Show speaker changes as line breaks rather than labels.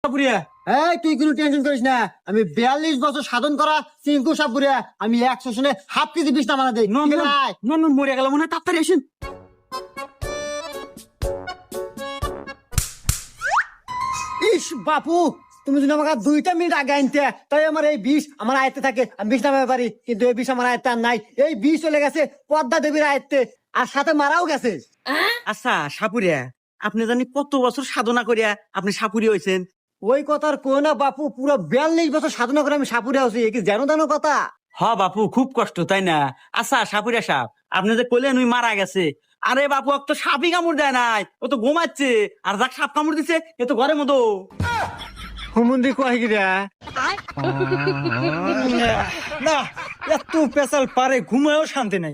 সাপুরিয়া।
এই তুই কোনো টেনশন করিস না, আমি 42 বছর সাধন করা চিঙ্কু সাপুরিয়া, আমি 1 সেশনে হাফ কেজি বিষ নামানা দেই।
নন মরে গেল মনে হয়, তাড়াতাড়ি আসেন।
ইস বাপু, তুমি যদি আমাকে 2টা মিনিট আগে আনতে, তাই আমার এই বিষ আমার আয়ত্তে থাকে, আমি বিষ নামাতে পারি। কিন্তু এই বিষ আমার আয়ত্তে আর নাই। এই বিষ চলে গেছে পদ্মা দেবীর আয়ত্তে, আর সাথে মারাও গেছে।
আচ্ছা সাপুরিয়া, আপনি জানি কত বছর সাধনা করিয়া আপনি সাপুরি হয়েছেন?
ওই কথার কই না বাপু, পুরো 42 বছর সাধনা করে আমি সাপুরিয়া হচ্ছি, কি জানো জানো কথা।
হ বাপু, খুব কষ্ট তাই না? আচ্ছা সাপুরিয়া সাপ, আপনি যে কইলেন ওই মারা গেছে, আরে বাপু ও তো সাপই কামড় দেয় নাই, ও তো ঘুমাচ্ছে। আর যাক সাপ কামড় দিছে এ তো ঘরের মতো।
হুমুন্দি কয় গিরা
না, এত পেশাল পারে ঘুমায়ও শান্তি নাই।